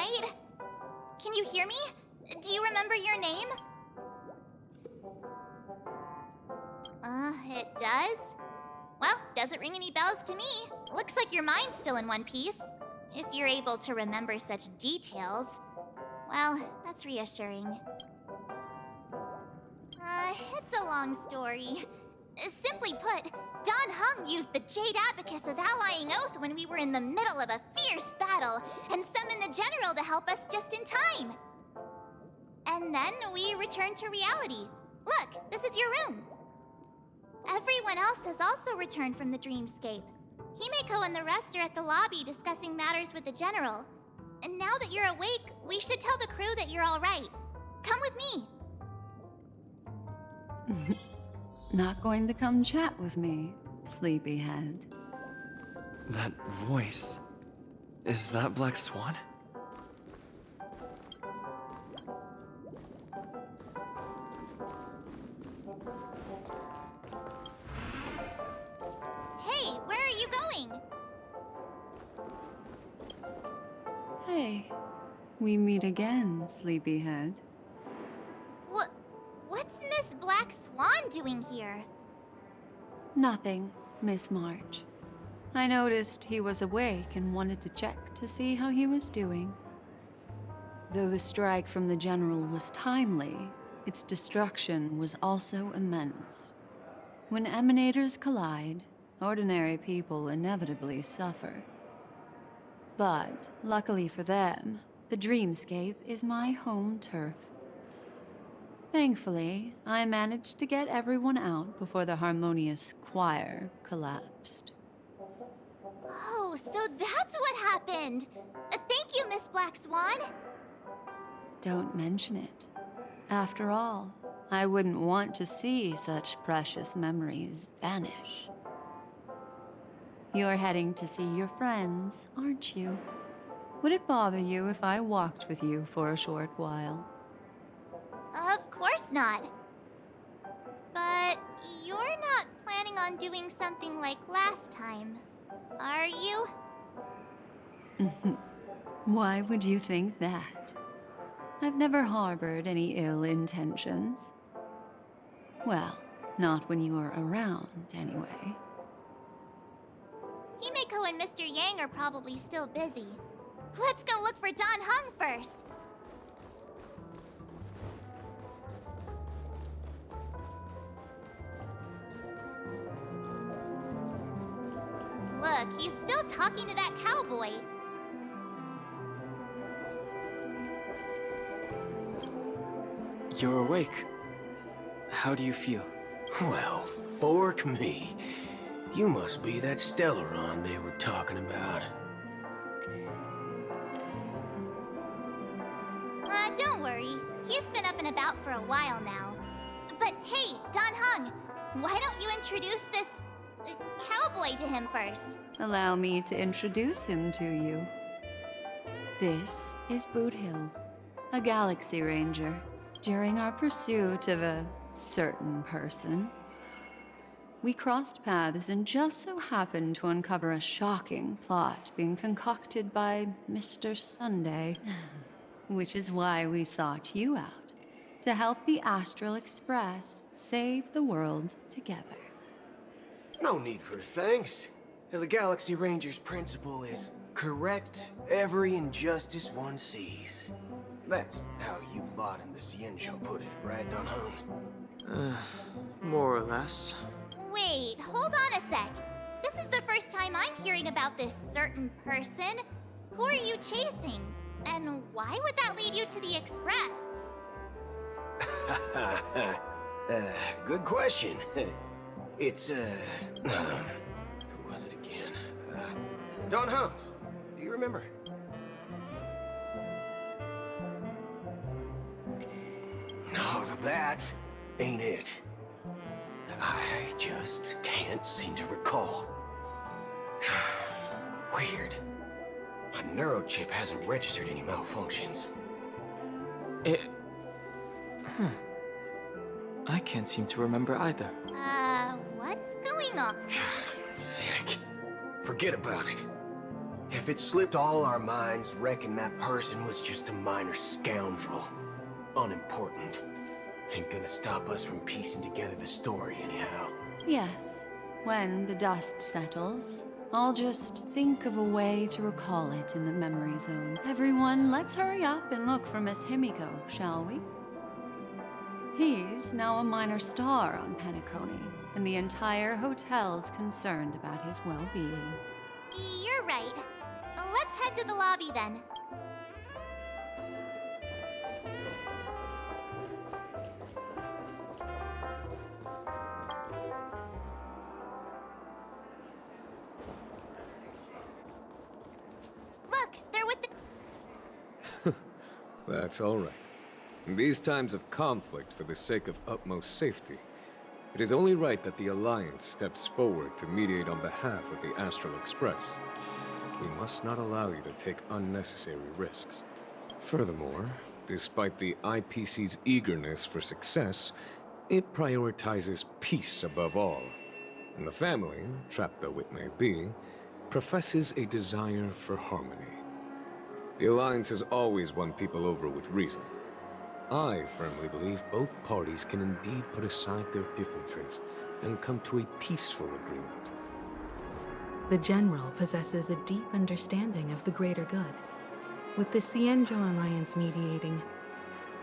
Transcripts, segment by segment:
right? Can you hear me? Do you remember your name? It does? Well, doesn't ring any bells to me. Looks like your mind's still in one piece. If you're able to remember such details. Well, that's reassuring. It's a long story. Simply put, Don Hung used the Jade Abacus of Allying Oath when we were in the middle of a fierce battle and summoned the General to help us just in time. And then we returned to reality. Look, this is your room. Everyone else has also returned from the dreamscape. Himeko and the rest are at the lobby discussing matters with the General. And now that you're awake, we should tell the crew that you're all right. Come with me. Not going to come chat with me, sleepyhead. That voice... is that Black Swan? Hey, where are you going? Hey, we meet again, sleepyhead. What's Miss Black Swan doing here? Nothing, Miss March. I noticed he was awake and wanted to check to see how he was doing. Though the strike from the General was timely, its destruction was also immense. When emanators collide, ordinary people inevitably suffer. But, luckily for them, the dreamscape is my home turf. Thankfully, I managed to get everyone out before the harmonious choir collapsed. Oh, so that's what happened! Thank you, Miss Black Swan! Don't mention it. After all, I wouldn't want to see such precious memories vanish. You're heading to see your friends, aren't you? Would it bother you if I walked with you for a short while? Of course not. But you're not planning on doing something like last time, are you? Why would you think that? I've never harbored any ill intentions. Well, not when you are around, anyway. Himeko and Mr. Yang are probably still busy. Let's go look for Don Hung first! Look, he's still talking to that cowboy. You're awake. How do you feel? Well, fork me. You must be that Stellaron they were talking about. Don't worry. He's been up and about for a while now. But hey, Don Hung, why don't you introduce this cowboy to him first? Allow me to introduce him to you. This is Boot Hill, a Galaxy Ranger. During our pursuit of a certain person, we crossed paths and just so happened to uncover a shocking plot being concocted by Mr. Sunday. Which is why we sought you out, to help the Astral Express save the world together. No need for thanks. The Galaxy Ranger's principle is correct every injustice one sees. That's how you lot in the Xianzhou put it, right, Don Hung? More or less. Wait, hold on a sec. This is the first time I'm hearing about this certain person. Who are you chasing? And why would that lead you to the Express? Good question. It's, who was it again? Don Hung, do you remember? No, that ain't it. I just can't seem to recall. Weird. My neurochip hasn't registered any malfunctions. I can't seem to remember either. What's going on? Heck. Forget about it. if it slipped all our minds, reckon that person was just a minor scoundrel. Unimportant. Ain't gonna stop us from piecing together the story anyhow. Yes, when the dust settles, I'll just think of a way to recall it in the memory zone. Everyone, let's hurry up and look for Miss Himiko, shall we? He's now a minor star on Penacony, and the entire hotel's concerned about his well-being. You're right. Let's head to the lobby then. Look, they're with the... That's all right. In these times of conflict for the sake of utmost safety, it is only right that the Alliance steps forward to mediate on behalf of the Astral Express. We must not allow you to take unnecessary risks. Furthermore, despite the IPC's eagerness for success, it prioritizes peace above all. And the family, trapped though it may be, professes a desire for harmony. The Alliance has always won people over with reason. I firmly believe both parties can indeed put aside their differences and come to a peaceful agreement. The General possesses a deep understanding of the greater good. With the Cienjo Alliance mediating,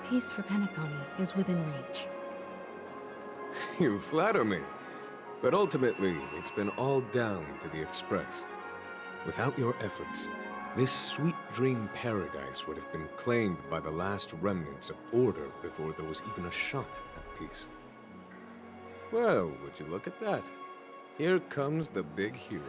peace for Penacony is within reach. You flatter me. But ultimately, it's been all down to the Express. Without your efforts, this sweet dream paradise would have been claimed by the last remnants of order before there was even a shot at peace. Well, would you look at that? Here comes the big hero.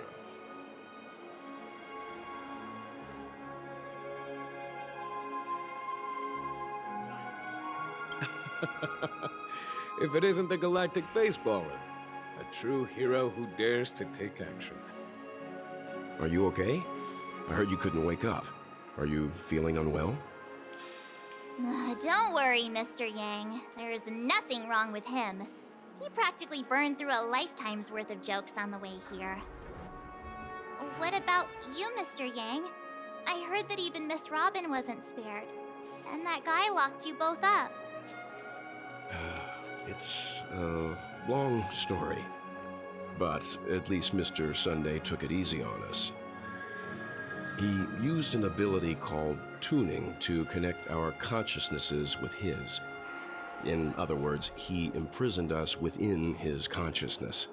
If it isn't the galactic baseballer, a true hero who dares to take action. Are you okay? I heard you couldn't wake up. Are you feeling unwell? Don't worry, Mr. Yang. There is nothing wrong with him. He practically burned through a lifetime's worth of jokes on the way here. What about you, Mr. Yang? I heard that even Miss Robin wasn't spared. And that guy locked you both up. It's a long story. But at least Mr. Sunday took it easy on us. He used an ability called tuning to connect our consciousnesses with his. In other words, he imprisoned us within his consciousness.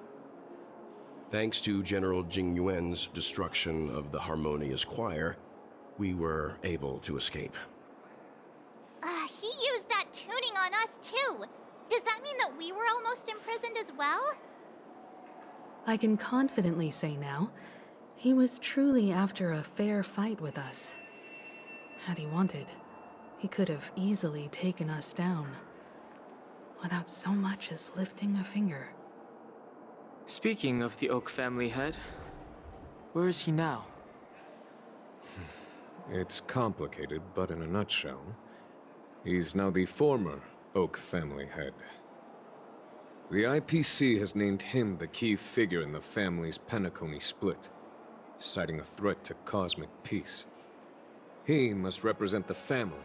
Thanks to General Jing Yuan's destruction of the Harmonious Choir, we were able to escape. He used that tuning on us too. Does that mean that we were almost imprisoned as well? I can confidently say now, he was truly after a fair fight with us. Had he wanted, he could have easily taken us down, without so much as lifting a finger. Speaking of the Oak family head, where is he now? It's complicated, but in a nutshell, he's now the former Oak family head. The IPC has named him the key figure in the family's Penacony split, citing a threat to cosmic peace. He must represent the family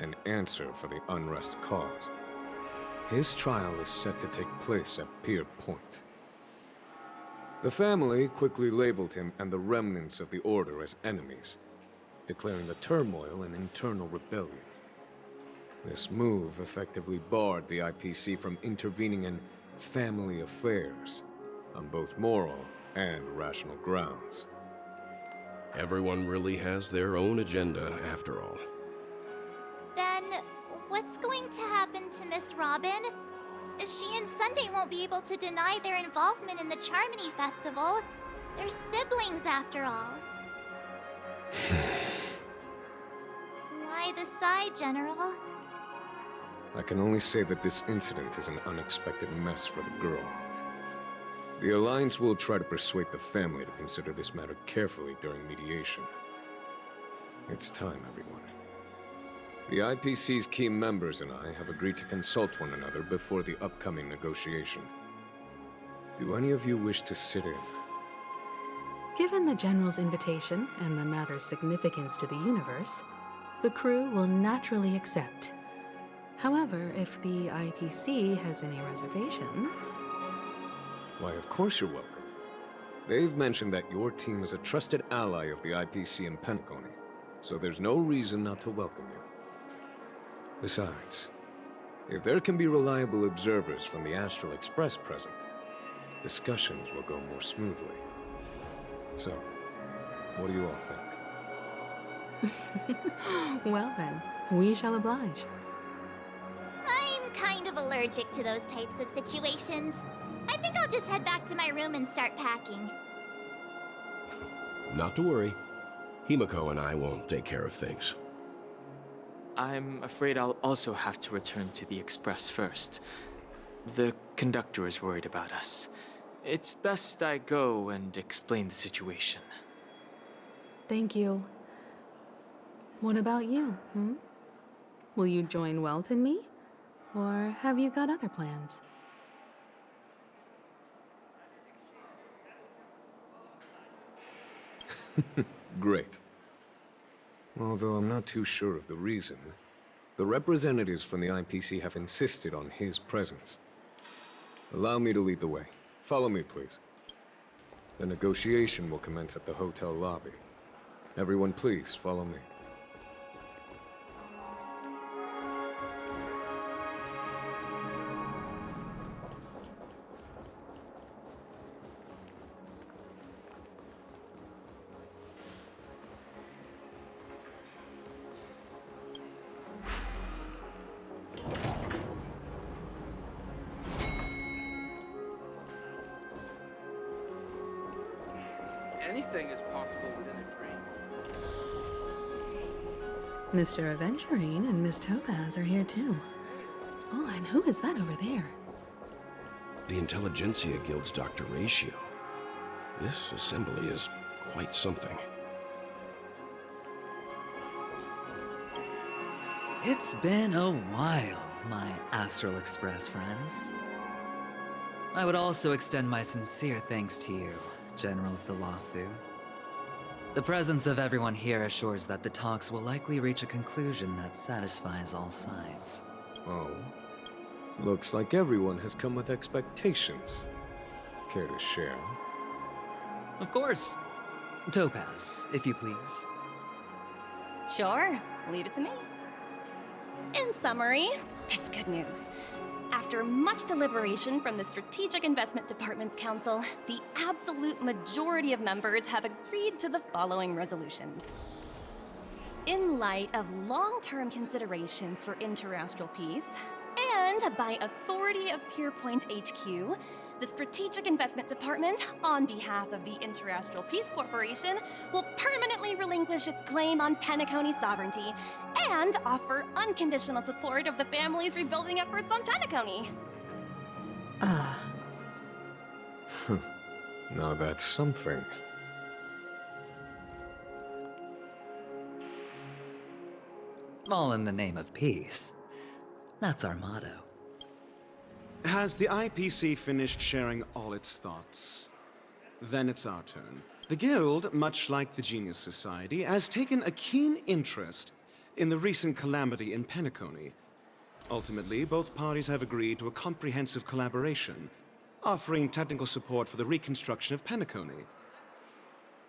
and answer for the unrest caused. His trial is set to take place at Pier Point. The family quickly labeled him and the remnants of the Order as enemies, declaring the turmoil an internal rebellion. This move effectively barred the IPC from intervening in family affairs on both moral and rational grounds. Everyone really has their own agenda, after all. Then, what's going to happen to Miss Robin? She and Sunday won't be able to deny their involvement in the Charmony Festival. They're siblings, after all. Why the sigh, General? I can only say that this incident is an unexpected mess for the girl. The Alliance will try to persuade the family to consider this matter carefully during mediation. It's time, everyone. The IPC's key members and I have agreed to consult one another before the upcoming negotiation. Do any of you wish to sit in? Given the General's invitation and the matter's significance to the universe, the crew will naturally accept. However, if the IPC has any reservations... Why, of course you're welcome. They've mentioned that your team is a trusted ally of the IPC in Penacony, so there's no reason not to welcome you. Besides, if there can be reliable observers from the Astral Express present, discussions will go more smoothly. So, what do you all think? Well then, we shall oblige. I'm kind of allergic to those types of situations. I think I'll just head back to my room and start packing. Not to worry. Himiko and I will take care of things. I'm afraid I'll also have to return to the Express first. The conductor is worried about us. It's best I go and explain the situation. Thank you. What about you, Will you join Welt and me? Or have you got other plans? Great. Although I'm not too sure of the reason. The representatives from the IPC have insisted on his presence. Allow me to lead the way. Follow me, please. The negotiation will commence at the hotel lobby. Everyone, please, follow me. Anything is possible within a dream. Mr. Aventurine and Miss Topaz are here too. Oh, and who is that over there? The Intelligentsia Guild's Dr. Ratio. This assembly is quite something. It's been a while, my Astral Express friends. I would also extend my sincere thanks to you, General of the Lawfu. The presence of everyone here assures that the talks will likely reach a conclusion that satisfies all sides. Oh. Looks like everyone has come with expectations. Care to share? Of course. Topaz, if you please. Sure, leave it to me. In summary, it's good news. After much deliberation from the Strategic Investment Department's council, the absolute majority of members have agreed to the following resolutions. In light of long-term considerations for interastral peace, and by authority of Pierpoint HQ, the Strategic Investment Department, on behalf of the Interastral Peace Corporation, will permanently relinquish its claim on Penacony sovereignty and offer unconditional support of the family's rebuilding efforts on Penacony. Now that's something. All in the name of peace. That's our motto. Has the IPC finished sharing all its thoughts? Then it's our turn. The Guild, much like the Genius Society, has taken a keen interest in the recent calamity in Penacony. Ultimately, both parties have agreed to a comprehensive collaboration, offering technical support for the reconstruction of Penacony.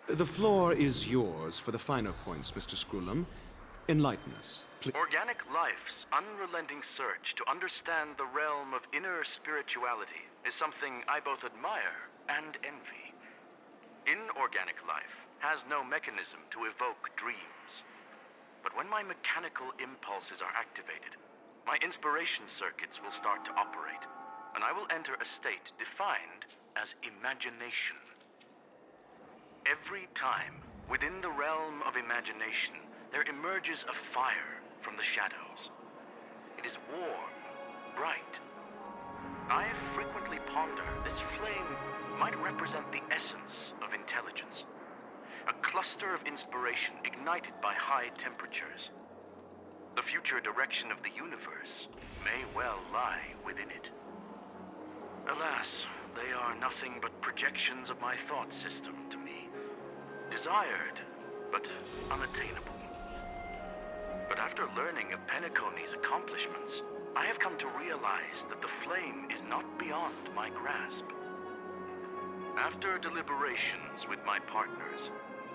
The floor is yours for the finer points, Mr. Screwlum. Enlighten us, please. Organic life's unrelenting search to understand the realm of inner spirituality is something I both admire and envy. Inorganic life has no mechanism to evoke dreams. But when my mechanical impulses are activated, my inspiration circuits will start to operate, and I will enter a state defined as imagination. Every time, within the realm of imagination, there emerges a fire from the shadows. It is warm, bright. I frequently ponder this flame might represent the essence of intelligence. A cluster of inspiration ignited by high temperatures. The future direction of the universe may well lie within it. Alas, they are nothing but projections of my thought system to me. desired, but unattainable. But after learning of Penacony's accomplishments, I have come to realize that the flame is not beyond my grasp. After deliberations with my partners,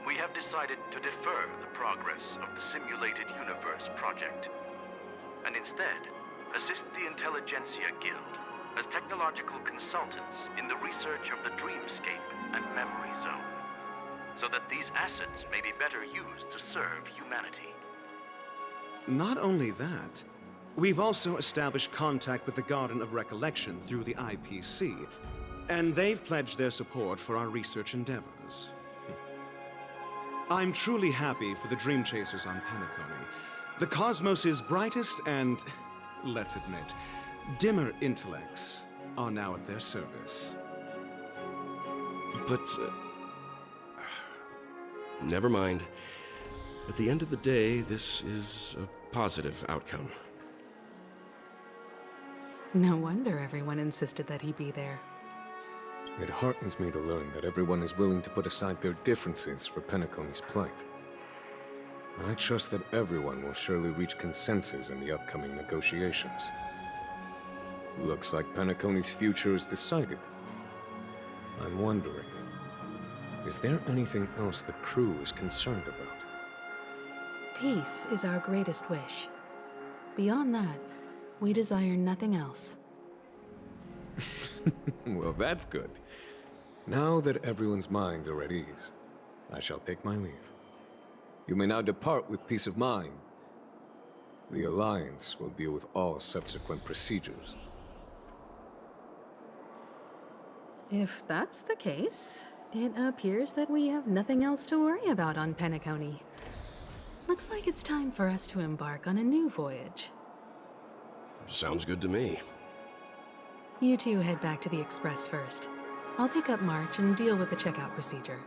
we have decided to defer the progress of the Simulated Universe project, and instead assist the Intelligentsia Guild as technological consultants in the research of the Dreamscape and Memory Zone, so that these assets may be better used to serve humanity. Not only that, we've also established contact with the Garden of Recollection through the IPC, and they've pledged their support for our research endeavors. I'm truly happy for the Dream Chasers on Penacony. The cosmos' brightest and, let's admit, dimmer intellects are now at their service. But, never mind. At the end of the day, this is a positive outcome. No wonder everyone insisted that he be there. It heartens me to learn that everyone is willing to put aside their differences for Penacony's plight. I trust that everyone will surely reach consensus in the upcoming negotiations. Looks like Penacony's future is decided. I'm wondering, is there anything else the crew is concerned about? Peace is our greatest wish. Beyond that, we desire nothing else. Well, that's good. Now that everyone's minds are at ease, I shall take my leave. You may now depart with peace of mind. The Alliance will deal with all subsequent procedures. If that's the case, it appears that we have nothing else to worry about on Penacony. Looks like it's time for us to embark on a new voyage. Sounds good to me. You two head back to the Express first. I'll pick up March and deal with the checkout procedure.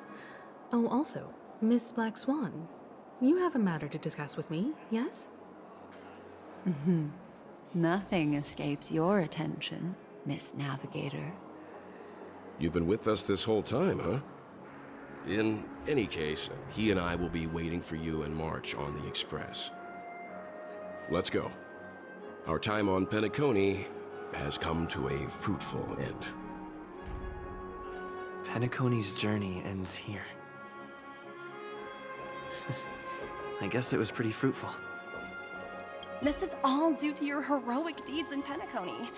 Oh, also, Miss Black Swan, you have a matter to discuss with me, yes? Nothing escapes your attention, Miss Navigator. You've been with us this whole time, huh? In any case, he and I will be waiting for you in March on the Express. Let's go. Our time on Penacony has come to a fruitful end. Penacony's journey ends here. I guess it was pretty fruitful. This is all due to your heroic deeds in Penacony.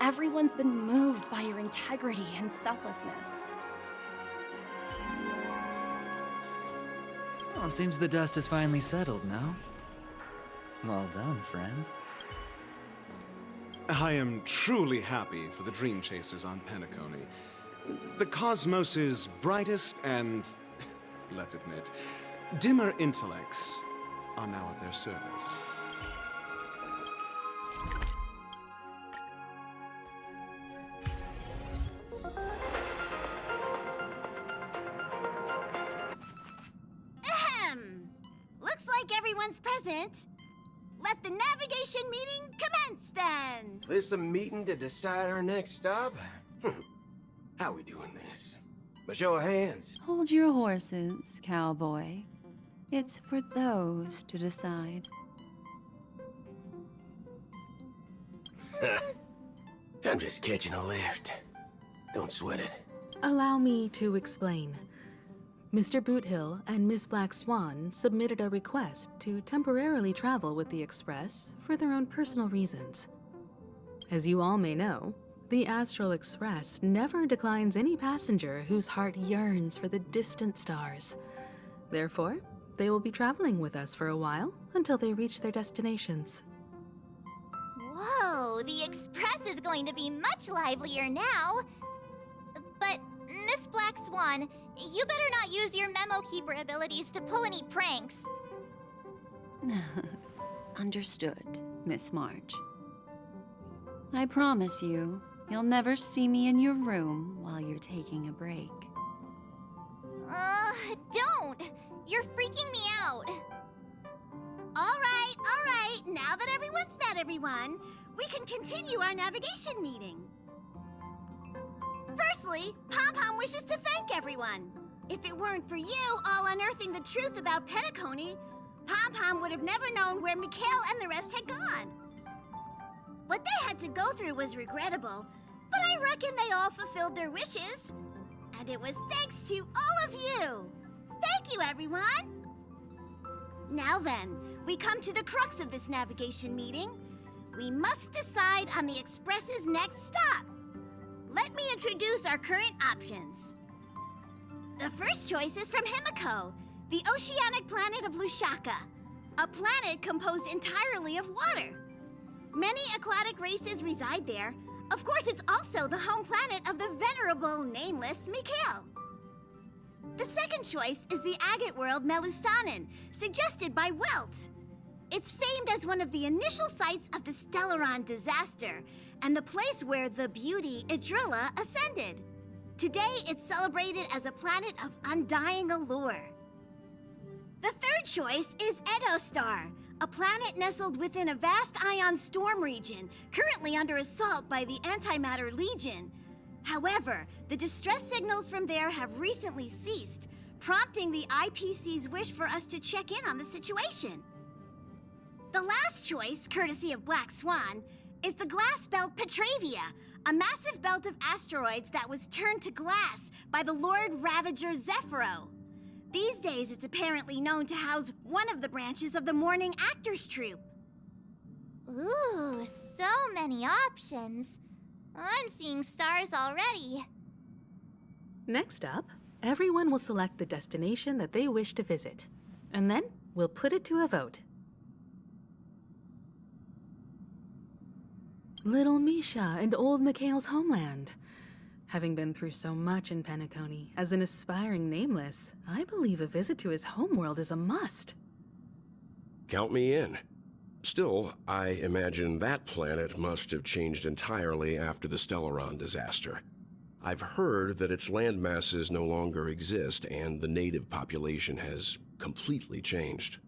Everyone's been moved by your integrity and selflessness. Well, it seems the dust has finally settled now. Well done, friend. I am truly happy for the Dream Chasers on Penacony. The cosmos' brightest and, let's admit, dimmer intellects are now at their service. Looks like everyone's present. Let the navigation meeting commence then. This a meeting to decide our next stop? How we doing this? A show of hands. Hold your horses, cowboy. It's for those to decide. I'm just catching a lift. Don't sweat it. Allow me to explain. Mr. Boothill and Miss Black Swan submitted a request to temporarily travel with the Express for their own personal reasons. As you all may know, the Astral Express never declines any passenger whose heart yearns for the distant stars. Therefore, they will be traveling with us for a while until they reach their destinations. Whoa, the Express is going to be much livelier now. But, Miss Black Swan, you better not use your memo keeper abilities to pull any pranks. Understood, Miss March. I promise you, you'll never see me in your room while you're taking a break. Don't! You're freaking me out. All right. Now that everyone's met everyone, we can continue our navigation meeting. Firstly, Pom Pom wishes to thank everyone. If it weren't for you all unearthing the truth about Penacony, Pom-Pom would have never known where Mikhail and the rest had gone. What they had to go through was regrettable, but I reckon they all fulfilled their wishes. And it was thanks to all of you. Thank you, everyone. Now then, we come to the crux of this navigation meeting. We must decide on the Express's next stop. Let me introduce our current options. The first choice is from Himiko, the oceanic planet of Lushaka, a planet composed entirely of water. Many aquatic races reside there. Of course, it's also the home planet of the venerable, nameless Mikhail. The second choice is the agate world Melustanen, suggested by Welt. It's famed as one of the initial sites of the Stellaron disaster, and the place where the beauty Idrilla ascended. Today, it's celebrated as a planet of undying allure. The third choice is Edostar, a planet nestled within a vast ion storm region, currently under assault by the Antimatter Legion. However, the distress signals from there have recently ceased, prompting the IPC's wish for us to check in on the situation. The last choice, courtesy of Black Swan, is the glass belt Petravia, a massive belt of asteroids that was turned to glass by the Lord Ravager Zephyro. These days, it's apparently known to house one of the branches of the Morning Actors Troupe. Ooh, so many options. I'm seeing stars already. Next up, everyone will select the destination that they wish to visit. And then we'll put it to a vote. Little Misha and old Mikhail's homeland. Having been through so much in Penacony, as an aspiring nameless, I believe a visit to his homeworld is a must. Count me in. Still, I imagine that planet must have changed entirely after the Stellaron disaster. I've heard that its land masses no longer exist and the native population has completely changed.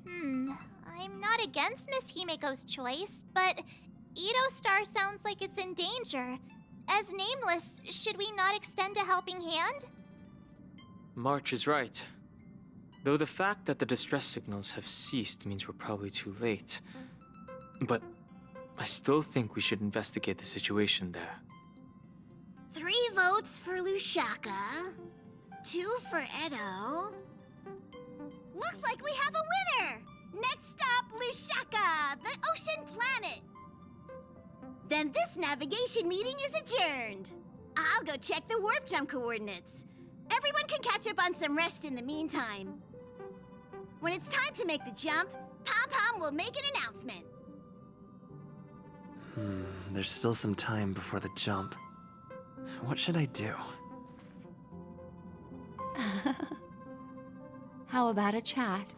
I'm not against Miss Himiko's choice, but Edostar sounds like it's in danger. As nameless, should we not extend a helping hand? March is right. Though the fact that the distress signals have ceased means we're probably too late. But I still think we should investigate the situation there. 3 votes for Lushaka, 2 for Edo. Looks like we have a winner! Next stop, Lushaka, the ocean planet. Then this navigation meeting is adjourned. I'll go check the warp jump coordinates. Everyone can catch up on some rest in the meantime. When it's time to make the jump, Pom-Pom will make an announcement. There's still some time before the jump. What should I do? How about a chat?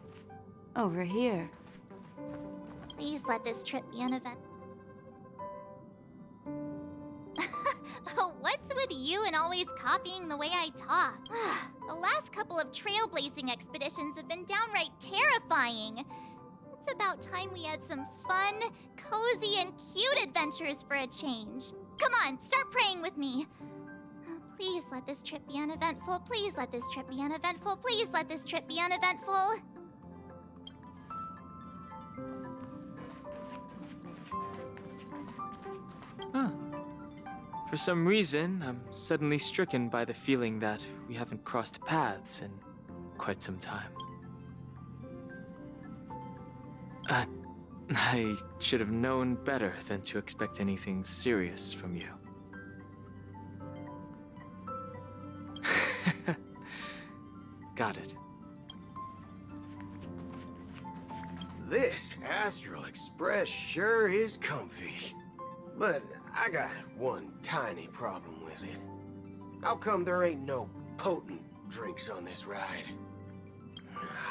Over here. Please let this trip be an event. What's with you and always copying the way I talk? The last couple of trailblazing expeditions have been downright terrifying. It's about time we had some fun, cozy, and cute adventures for a change. Come on, start praying with me. Please let this trip be uneventful. Please let this trip be uneventful. Please let this trip be uneventful. Huh. For some reason, I'm suddenly stricken by the feeling that we haven't crossed paths in quite some time. I should have known better than to expect anything serious from you. Got it. This Astral Express sure is comfy. But I got one tiny problem with it. How come there ain't no potent drinks on this ride?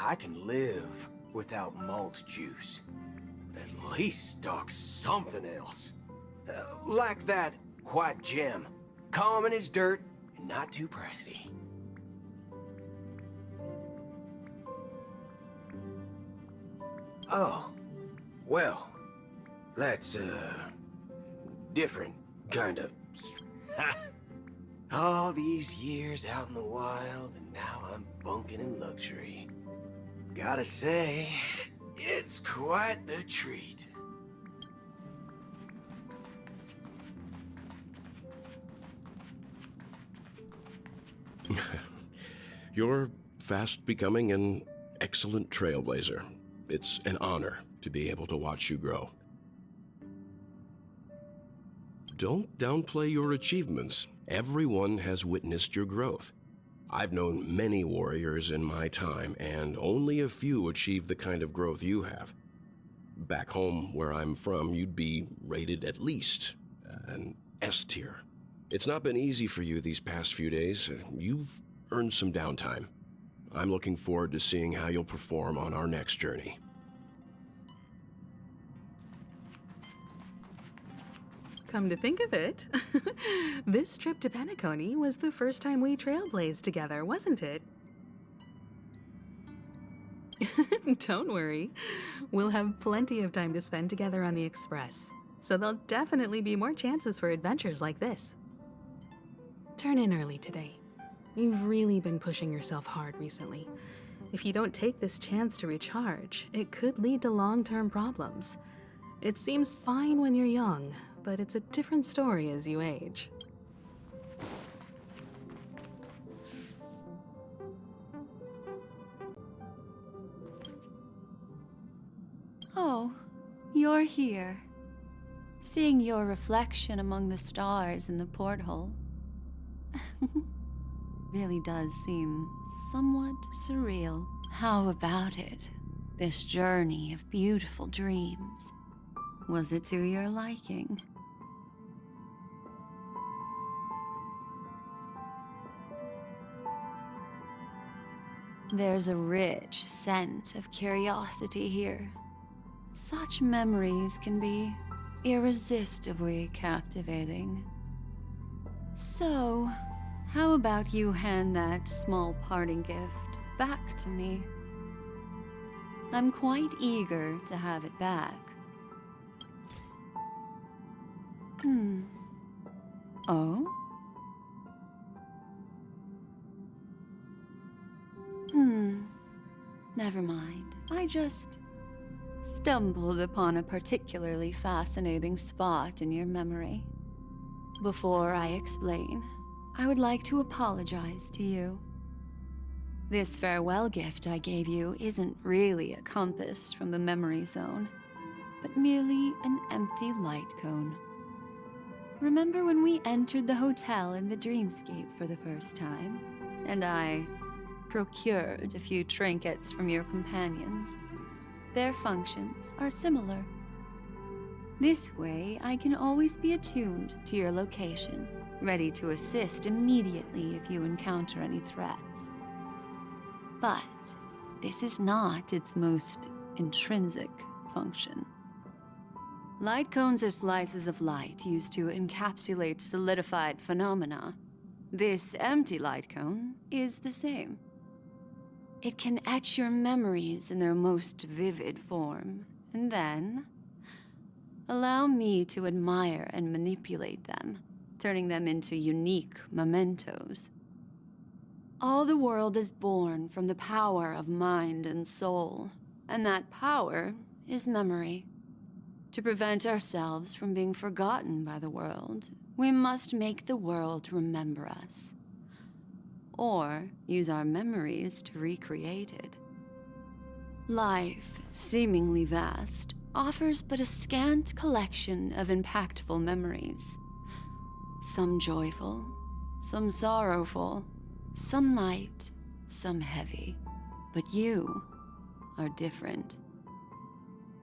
I can live without malt juice. At least stock something else. Like that white gem. Common as dirt and not too pricey. Oh, well, that's different kind of... All these years out in the wild, and now I'm bunking in luxury. Gotta say, it's quite the treat. You're fast becoming an excellent trailblazer. It's an honor to be able to watch you grow. Don't downplay your achievements. Everyone has witnessed your growth. I've known many warriors in my time, and only a few achieve the kind of growth you have. Back home, where I'm from, you'd be rated at least an S tier. It's not been easy for you these past few days. You've earned some downtime. I'm looking forward to seeing how you'll perform on our next journey. Come to think of it, this trip to Penacony was the first time we trailblazed together, wasn't it? Don't worry. We'll have plenty of time to spend together on the Express, so there'll definitely be more chances for adventures like this. Turn in early today. You've really been pushing yourself hard recently. If you don't take this chance to recharge, it could lead to long-term problems. It seems fine when you're young, but it's a different story as you age. Oh, you're here. Seeing your reflection among the stars in the porthole really does seem somewhat surreal. How about it? This journey of beautiful dreams. Was it to your liking? There's a rich scent of curiosity here. Such memories can be irresistibly captivating. So, how about you hand that small parting gift back to me? I'm quite eager to have it back. Oh? Never mind. I just stumbled upon a particularly fascinating spot in your memory. Before I explain, I would like to apologize to you. This farewell gift I gave you isn't really a compass from the memory zone, but merely an empty light cone. Remember when we entered the hotel in the dreamscape for the first time, and I procured a few trinkets from your companions? Their functions are similar. This way, I can always be attuned to your location, ready to assist immediately if you encounter any threats. But this is not its most intrinsic function. Light cones are slices of light used to encapsulate solidified phenomena. This empty light cone is the same. It can etch your memories in their most vivid form, and then allow me to admire and manipulate them, turning them into unique mementos. All the world is born from the power of mind and soul, and that power is memory. To prevent ourselves from being forgotten by the world, we must make the world remember us, or use our memories to recreate it. Life, seemingly vast, offers but a scant collection of impactful memories. Some joyful, some sorrowful, some light, some heavy. But you are different.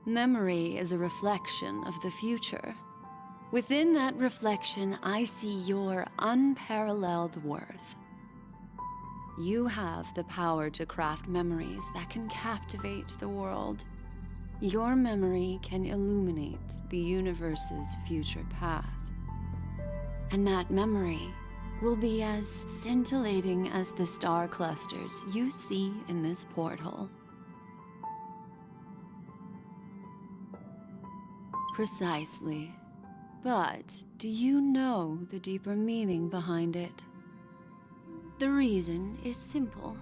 Memory is a reflection of the future. Within that reflection, I see your unparalleled worth. You have the power to craft memories that can captivate the world. Your memory can illuminate the universe's future path. And that memory will be as scintillating as the star clusters you see in this porthole. Precisely. But do you know the deeper meaning behind it? The reason is simple.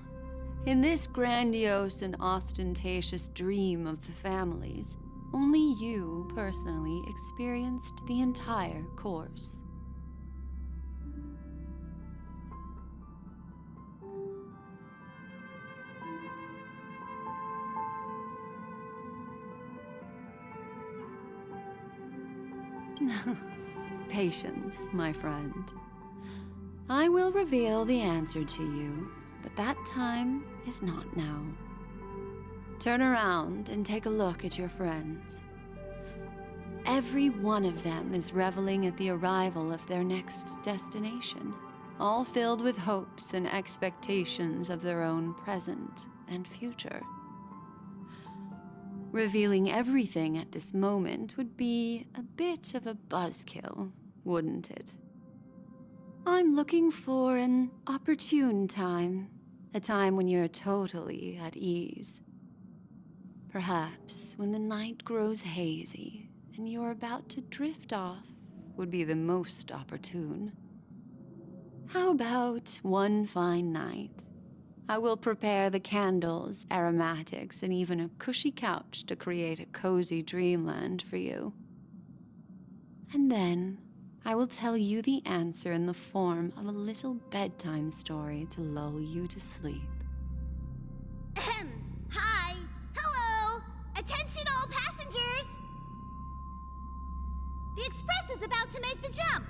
In this grandiose and ostentatious dream of the families, only you personally experienced the entire course. Patience, my friend. I will reveal the answer to you, but that time is not now. Turn around and take a look at your friends. Every one of them is reveling at the arrival of their next destination, all filled with hopes and expectations of their own present and future. Revealing everything at this moment would be a bit of a buzzkill, wouldn't it? I'm looking for an opportune time, a time when you're totally at ease. Perhaps when the night grows hazy and you're about to drift off would be the most opportune. How about one fine night? I will prepare the candles, aromatics, and even a cushy couch to create a cozy dreamland for you. And then I will tell you the answer in the form of a little bedtime story to lull you to sleep. Ahem. Hi. Hello. Attention all passengers. The express is about to make the jump.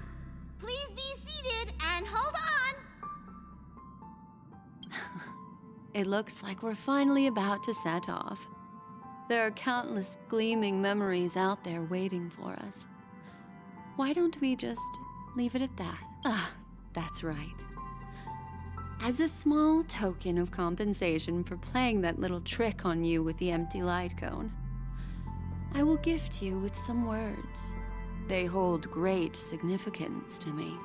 Please be seated and hold on. It looks like we're finally about to set off. There are countless gleaming memories out there waiting for us. Why don't we just leave it at that? That's right. As a small token of compensation for playing that little trick on you with the empty light cone, I will gift you with some words. They hold great significance to me.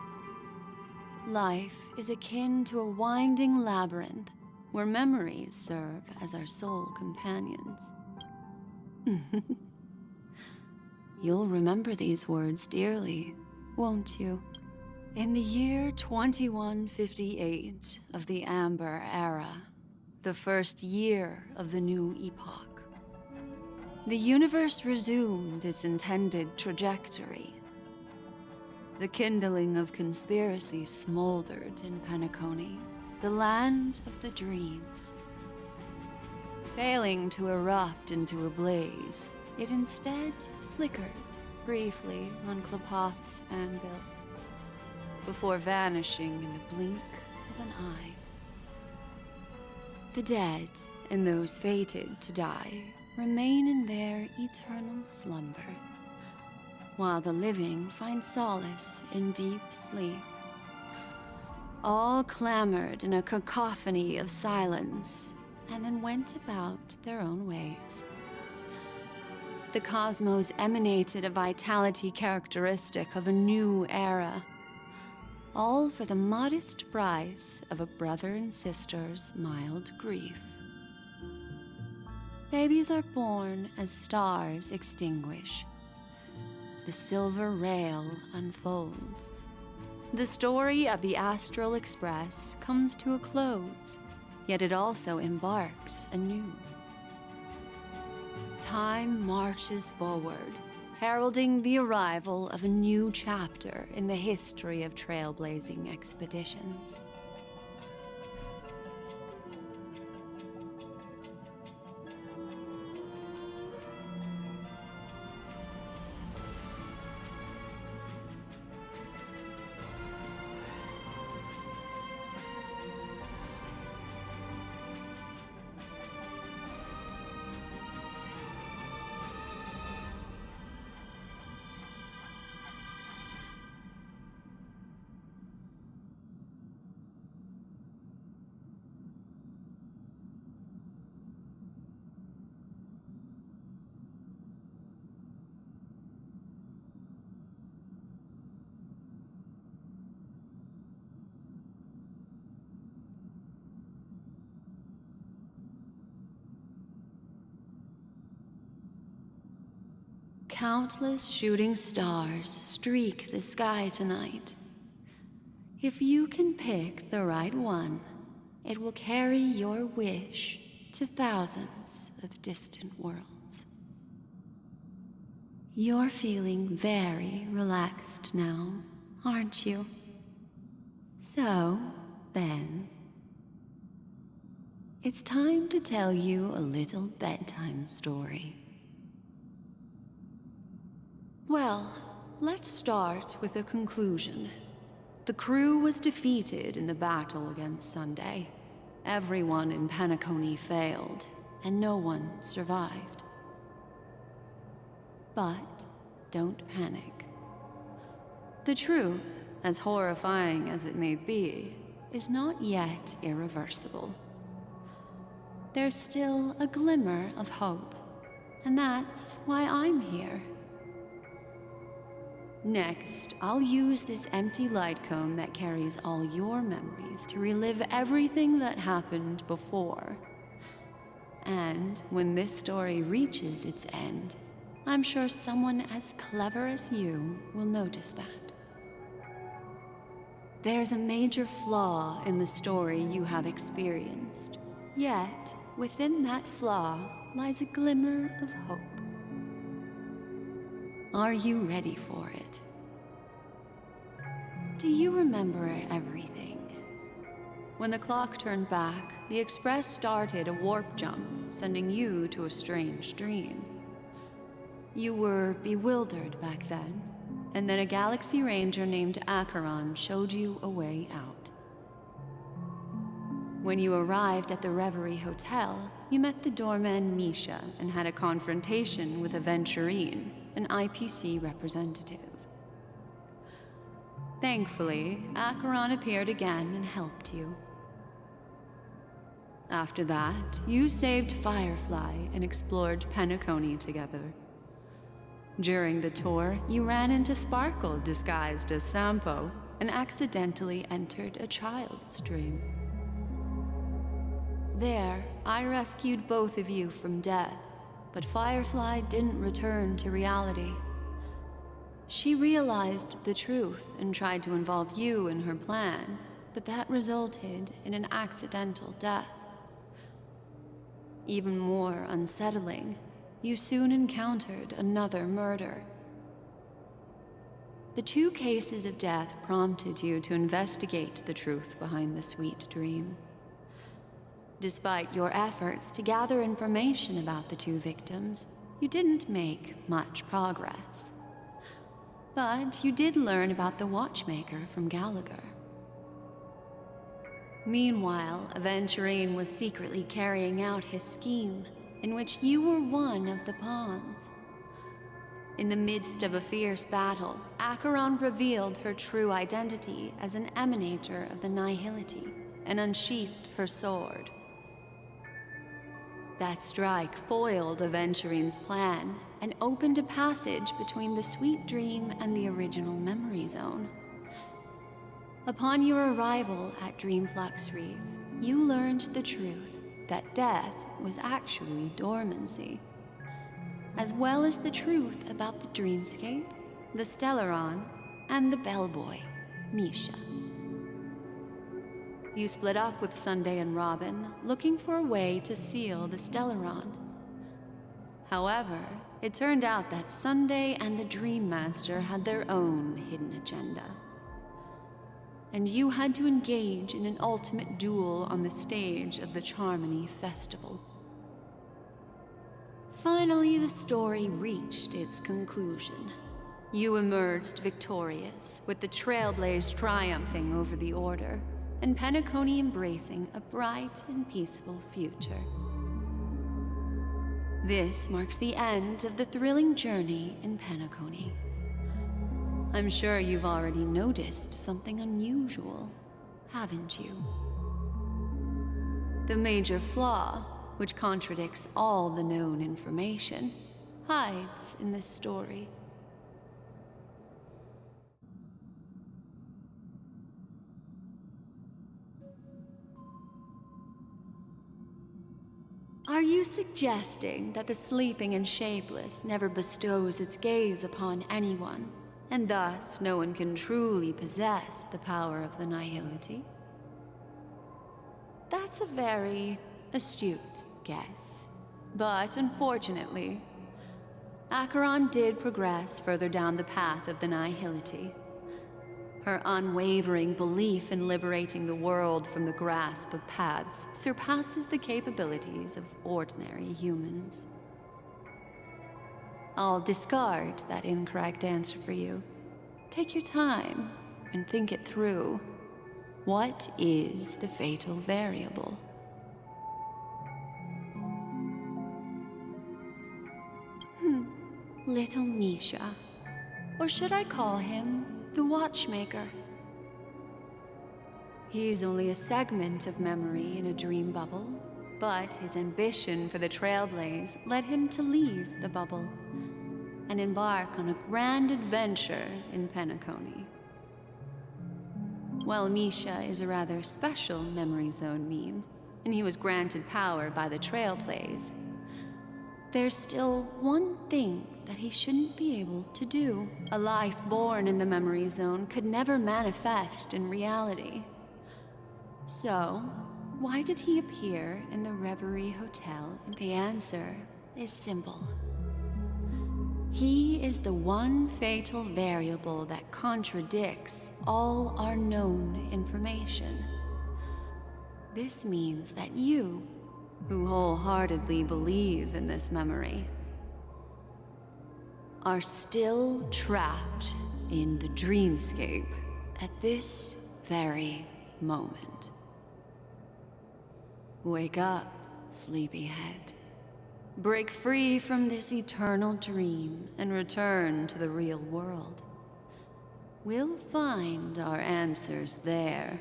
Life is akin to a winding labyrinth where memories serve as our sole companions. You'll remember these words dearly, won't you? In the year 2158 of the Amber Era, the first year of the new epoch, the universe resumed its intended trajectory. The kindling of conspiracy smoldered in Penacony, the land of the dreams. Failing to erupt into a blaze, it instead flickered briefly on Klapoth's anvil, before vanishing in the blink of an eye. The dead and those fated to die remain in their eternal slumber, while the living find solace in deep sleep. All clamored in a cacophony of silence, and then went about their own ways. The cosmos emanated a vitality characteristic of a new era, all for the modest price of a brother and sister's mild grief. Babies are born as stars extinguish. The silver rail unfolds. The story of the Astral Express comes to a close, yet it also embarks anew. Time marches forward, heralding the arrival of a new chapter in the history of trailblazing expeditions. Countless shooting stars streak the sky tonight. If you can pick the right one, it will carry your wish to thousands of distant worlds. You're feeling very relaxed now, aren't you? So, then, it's time to tell you a little bedtime story. Well, let's start with a conclusion. The crew was defeated in the battle against Sunday. Everyone in Penacony failed, and no one survived. But don't panic. The truth, as horrifying as it may be, is not yet irreversible. There's still a glimmer of hope, and that's why I'm here. Next, I'll use this empty light cone that carries all your memories to relive everything that happened before. And when this story reaches its end, I'm sure someone as clever as you will notice that. There's a major flaw in the story you have experienced. Yet, within that flaw lies a glimmer of hope. Are you ready for it? Do you remember everything? When the clock turned back, the Express started a warp jump, sending you to a strange dream. You were bewildered back then, and then a Galaxy Ranger named Acheron showed you a way out. When you arrived at the Reverie Hotel, you met the doorman Misha and had a confrontation with Aventurine, an IPC representative. Thankfully, Acheron appeared again and helped you. After that, you saved Firefly and explored Penacony together. During the tour, you ran into Sparkle disguised as Sampo and accidentally entered a child's dream. There, I rescued both of you from death, but Firefly didn't return to reality. She realized the truth and tried to involve you in her plan, but that resulted in an accidental death. Even more unsettling, you soon encountered another murder. The 2 cases of death prompted you to investigate the truth behind the sweet dream. Despite your efforts to gather information about the 2 victims, you didn't make much progress. But you did learn about the watchmaker from Gallagher. Meanwhile, Aventurine was secretly carrying out his scheme, in which you were one of the pawns. In the midst of a fierce battle, Acheron revealed her true identity as an emanator of the Nihility and unsheathed her sword. That strike foiled Aventurine's plan and opened a passage between the sweet dream and the original memory zone. Upon your arrival at Dreamflux Reef, you learned the truth that death was actually dormancy, as well as the truth about the dreamscape, the Stellaron, and the bellboy, Misha. You split up with Sunday and Robin, looking for a way to seal the Stellaron. However, it turned out that Sunday and the Dream Master had their own hidden agenda. And you had to engage in an ultimate duel on the stage of the Charmony Festival. Finally, the story reached its conclusion. You emerged victorious, with the Trailblaze triumphing over the Order, and Penacony embracing a bright and peaceful future. This marks the end of the thrilling journey in Penacony. I'm sure you've already noticed something unusual, haven't you? The major flaw, which contradicts all the known information, hides in this story. Are you suggesting that the sleeping and shapeless never bestows its gaze upon anyone, and thus no one can truly possess the power of the nihility? That's a very astute guess. But unfortunately, Acheron did progress further down the path of the nihility. Her unwavering belief in liberating the world from the grasp of paths surpasses the capabilities of ordinary humans. I'll discard that incorrect answer for you. Take your time and think it through. What is the fatal variable? Little Misha. Or should I call him the Watchmaker? He's only a segment of memory in a dream bubble, but his ambition for the Trailblaze led him to leave the bubble and embark on a grand adventure in Penacony. While Misha is a rather special Memory Zone meme, and he was granted power by the Trailblaze, there's still one thing that he shouldn't be able to do. A life born in the Memory Zone could never manifest in reality. So, why did he appear in the Reverie Hotel? The answer is simple. He is the one fatal variable that contradicts all our known information. This means that you, who wholeheartedly believe in this memory, are still trapped in the dreamscape at this very moment. Wake up, sleepyhead. Break free from this eternal dream and return to the real world. We'll find our answers there.